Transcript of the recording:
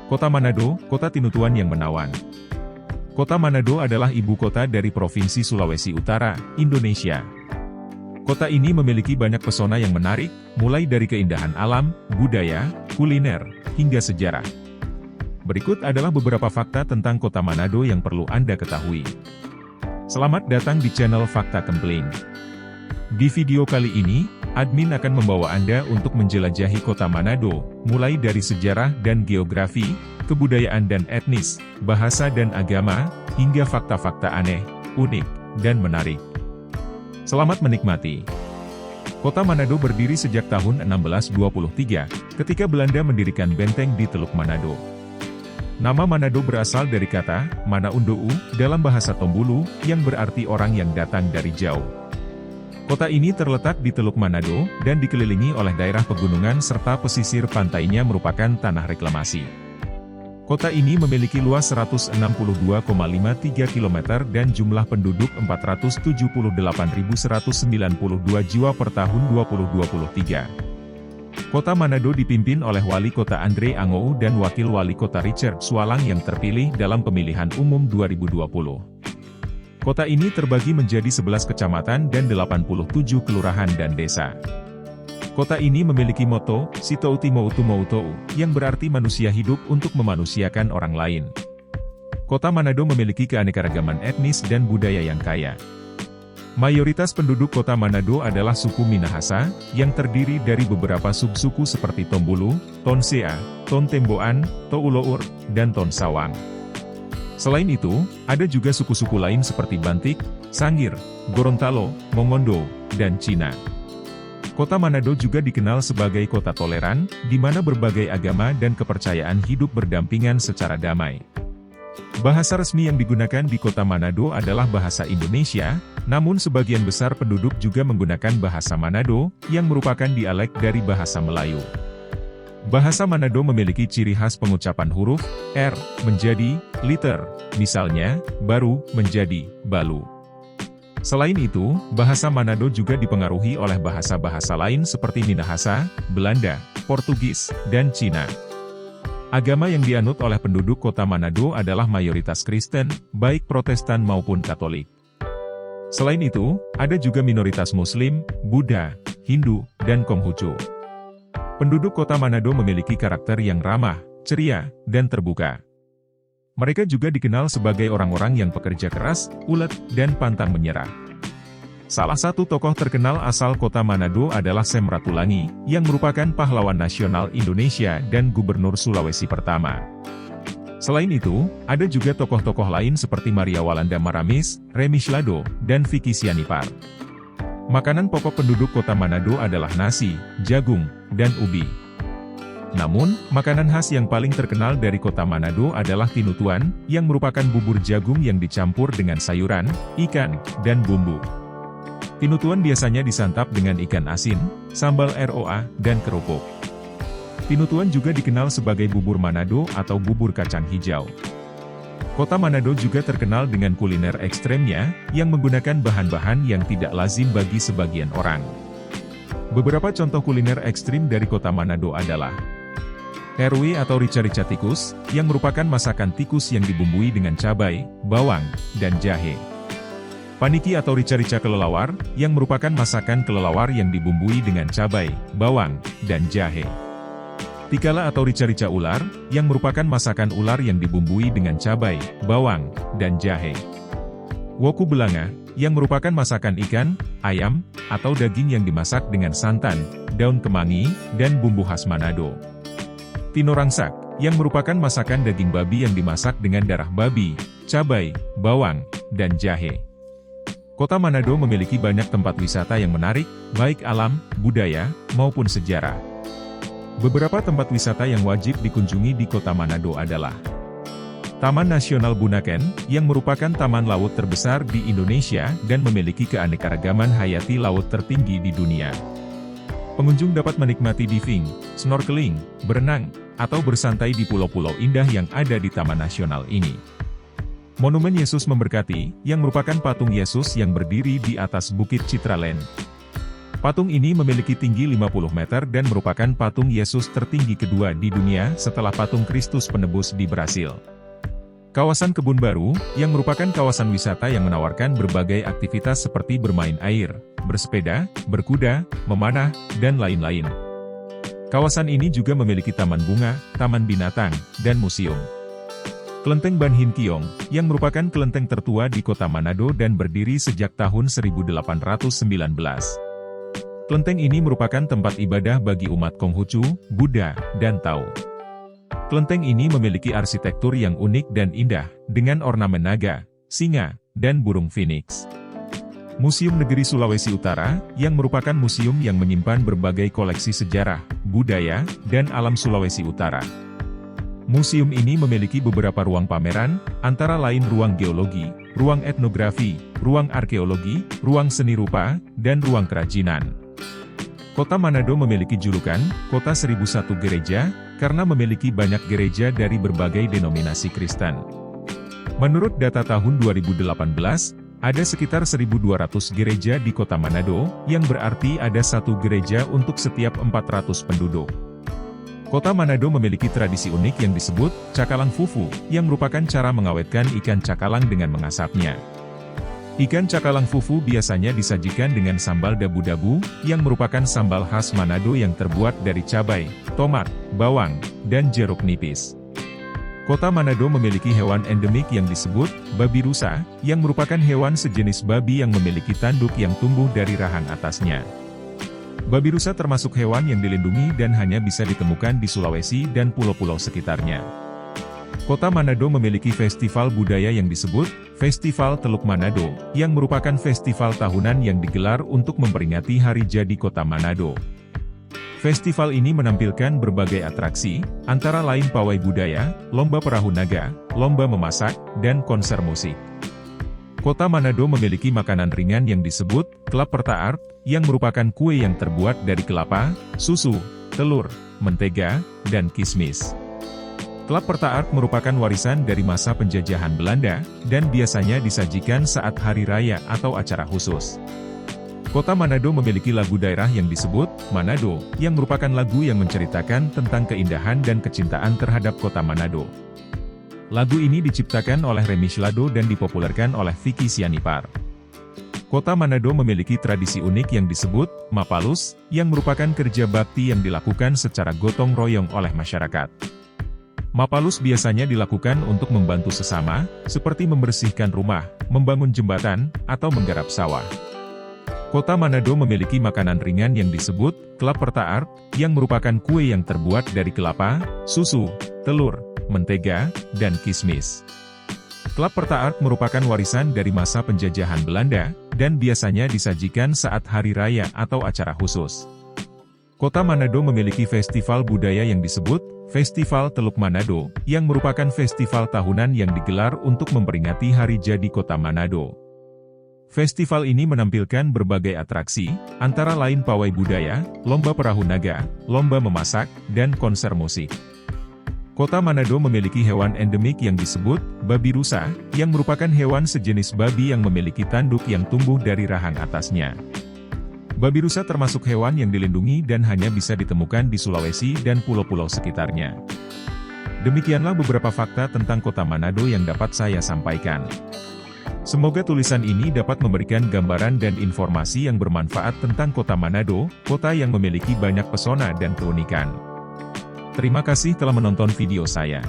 Kota Manado, Kota Tinutuan yang menawan. Kota Manado adalah ibu kota dari Provinsi Sulawesi Utara, Indonesia. Kota ini memiliki banyak pesona yang menarik, mulai dari keindahan alam, budaya, kuliner, hingga sejarah. Berikut adalah beberapa fakta tentang Kota Manado yang perlu Anda ketahui. Selamat datang di channel Fakta Kempling. Di video kali ini, admin akan membawa Anda untuk menjelajahi Kota Manado, mulai dari sejarah dan geografi, kebudayaan dan etnis, bahasa dan agama, hingga fakta-fakta aneh, unik, dan menarik. Selamat menikmati. Kota Manado berdiri sejak tahun 1623, ketika Belanda mendirikan benteng di Teluk Manado. Nama Manado berasal dari kata, Mana Undou, dalam bahasa Tombulu, yang berarti orang yang datang dari jauh. Kota ini terletak di Teluk Manado, dan dikelilingi oleh daerah pegunungan serta pesisir pantainya merupakan tanah reklamasi. Kota ini memiliki luas 162,53 km dan jumlah penduduk 478.192 jiwa per tahun 2023. Kota Manado dipimpin oleh Wali Kota Andre Angou dan Wakil Wali Kota Richard Swalang yang terpilih dalam pemilihan umum 2020. Kota ini terbagi menjadi 11 kecamatan dan 87 kelurahan dan desa. Kota ini memiliki moto, Sitou Timoutu Moutou, yang berarti manusia hidup untuk memanusiakan orang lain. Kota Manado memiliki keanekaragaman etnis dan budaya yang kaya. Mayoritas penduduk Kota Manado adalah suku Minahasa, yang terdiri dari beberapa subsuku seperti Tombulu, Tonsea, Tontemboan, Toulour, dan Tonsawang. Selain itu, ada juga suku-suku lain seperti Bantik, Sangir, Gorontalo, Mongondo, dan Cina. Kota Manado juga dikenal sebagai kota toleran, di mana berbagai agama dan kepercayaan hidup berdampingan secara damai. Bahasa resmi yang digunakan di Kota Manado adalah bahasa Indonesia, namun sebagian besar penduduk juga menggunakan bahasa Manado, yang merupakan dialek dari bahasa Melayu. Bahasa Manado memiliki ciri khas pengucapan huruf R menjadi liter, misalnya, baru menjadi balu. Selain itu, bahasa Manado juga dipengaruhi oleh bahasa-bahasa lain seperti Minahasa, Belanda, Portugis, dan Cina. Agama yang dianut oleh penduduk Kota Manado adalah mayoritas Kristen, baik Protestan maupun Katolik. Selain itu, ada juga minoritas Muslim, Buddha, Hindu, dan Konghucu. Penduduk Kota Manado memiliki karakter yang ramah, ceria, dan terbuka. Mereka juga dikenal sebagai orang-orang yang pekerja keras, ulet, dan pantang menyerah. Salah satu tokoh terkenal asal Kota Manado adalah Sam Ratulangi, yang merupakan pahlawan nasional Indonesia dan Gubernur Sulawesi pertama. Selain itu, ada juga tokoh-tokoh lain seperti Maria Walanda Maramis, Remi Shlado, dan Vicky Sianipar. Makanan pokok penduduk Kota Manado adalah nasi, jagung, dan ubi. Namun, makanan khas yang paling terkenal dari Kota Manado adalah tinutuan, yang merupakan bubur jagung yang dicampur dengan sayuran, ikan, dan bumbu. Tinutuan biasanya disantap dengan ikan asin, sambal ROA, dan kerupuk. Tinutuan juga dikenal sebagai bubur Manado atau bubur kacang hijau. Kota Manado juga terkenal dengan kuliner ekstremnya, yang menggunakan bahan-bahan yang tidak lazim bagi sebagian orang. Beberapa contoh kuliner ekstrim dari Kota Manado adalah RW atau rica-rica tikus, yang merupakan masakan tikus yang dibumbui dengan cabai, bawang, dan jahe. Paniki atau rica-rica kelelawar, yang merupakan masakan kelelawar yang dibumbui dengan cabai, bawang, dan jahe. Tikala atau rica-rica ular, yang merupakan masakan ular yang dibumbui dengan cabai, bawang, dan jahe. Woku belanga, yang merupakan masakan ikan, ayam, atau daging yang dimasak dengan santan, daun kemangi, dan bumbu khas Manado. Tinorangsak, yang merupakan masakan daging babi yang dimasak dengan darah babi, cabai, bawang, dan jahe. Kota Manado memiliki banyak tempat wisata yang menarik, baik alam, budaya, maupun sejarah. Beberapa tempat wisata yang wajib dikunjungi di Kota Manado adalah Taman Nasional Bunaken, yang merupakan taman laut terbesar di Indonesia dan memiliki keanekaragaman hayati laut tertinggi di dunia. Pengunjung dapat menikmati diving, snorkeling, berenang, atau bersantai di pulau-pulau indah yang ada di Taman Nasional ini. Monumen Yesus Memberkati, yang merupakan patung Yesus yang berdiri di atas Bukit Citraland. Patung ini memiliki tinggi 50 meter dan merupakan patung Yesus tertinggi kedua di dunia setelah patung Kristus Penebus di Brasil. Kawasan Kebun Baru, yang merupakan kawasan wisata yang menawarkan berbagai aktivitas seperti bermain air, bersepeda, berkuda, memanah, dan lain-lain. Kawasan ini juga memiliki taman bunga, taman binatang, dan museum. Kelenteng Ban Hin Kiong, yang merupakan kelenteng tertua di kota Manado dan berdiri sejak tahun 1819. Kelenteng ini merupakan tempat ibadah bagi umat Konghucu, Buddha, dan Tao. Kelenteng ini memiliki arsitektur yang unik dan indah, dengan ornamen naga, singa, dan burung phoenix. Museum Negeri Sulawesi Utara, yang merupakan museum yang menyimpan berbagai koleksi sejarah, budaya, dan alam Sulawesi Utara. Museum ini memiliki beberapa ruang pameran, antara lain ruang geologi, ruang etnografi, ruang arkeologi, ruang seni rupa, dan ruang kerajinan. Kota Manado memiliki julukan, Kota 1001 Gereja, karena memiliki banyak gereja dari berbagai denominasi Kristen. Menurut data tahun 2018, ada sekitar 1.200 gereja di kota Manado, yang berarti ada satu gereja untuk setiap 400 penduduk. Kota Manado memiliki tradisi unik yang disebut, cakalang fufu, yang merupakan cara mengawetkan ikan cakalang dengan mengasapnya. Ikan cakalang fufu biasanya disajikan dengan sambal dabu-dabu, yang merupakan sambal khas Manado yang terbuat dari cabai, tomat, bawang, dan jeruk nipis. Kota Manado memiliki hewan endemik yang disebut, babi rusa, yang merupakan hewan sejenis babi yang memiliki tanduk yang tumbuh dari rahang atasnya. Babi rusa termasuk hewan yang dilindungi dan hanya bisa ditemukan di Sulawesi dan pulau-pulau sekitarnya. Kota Manado memiliki festival budaya yang disebut, Festival Teluk Manado, yang merupakan festival tahunan yang digelar untuk memperingati hari jadi kota Manado. Festival ini menampilkan berbagai atraksi, antara lain pawai budaya, lomba perahu naga, lomba memasak, dan konser musik. Kota Manado memiliki makanan ringan yang disebut, Klap Pertaart, yang merupakan kue yang terbuat dari kelapa, susu, telur, mentega, dan kismis. Klap Pertaart merupakan warisan dari masa penjajahan Belanda, dan biasanya disajikan saat hari raya atau acara khusus. Kota Manado memiliki lagu daerah yang disebut, Manado, yang merupakan lagu yang menceritakan tentang keindahan dan kecintaan terhadap kota Manado. Lagu ini diciptakan oleh Remy Shlado dan dipopulerkan oleh Vicky Sianipar. Kota Manado memiliki tradisi unik yang disebut, Mapalus, yang merupakan kerja bakti yang dilakukan secara gotong royong oleh masyarakat. Mapalus biasanya dilakukan untuk membantu sesama, seperti membersihkan rumah, membangun jembatan, atau menggarap sawah. Kota Manado memiliki makanan ringan yang disebut, Klap Pertaart, yang merupakan kue yang terbuat dari kelapa, susu, telur, mentega, dan kismis. Klap Pertaart merupakan warisan dari masa penjajahan Belanda, dan biasanya disajikan saat hari raya atau acara khusus. Kota Manado memiliki festival budaya yang disebut, Festival Teluk Manado, yang merupakan festival tahunan yang digelar untuk memperingati hari jadi kota Manado. Festival ini menampilkan berbagai atraksi, antara lain pawai budaya, lomba perahu naga, lomba memasak, dan konser musik. Kota Manado memiliki hewan endemik yang disebut, babi rusa, yang merupakan hewan sejenis babi yang memiliki tanduk yang tumbuh dari rahang atasnya. Babi rusa termasuk hewan yang dilindungi dan hanya bisa ditemukan di Sulawesi dan pulau-pulau sekitarnya. Demikianlah beberapa fakta tentang kota Manado yang dapat saya sampaikan. Semoga tulisan ini dapat memberikan gambaran dan informasi yang bermanfaat tentang kota Manado, kota yang memiliki banyak pesona dan keunikan. Terima kasih telah menonton video saya.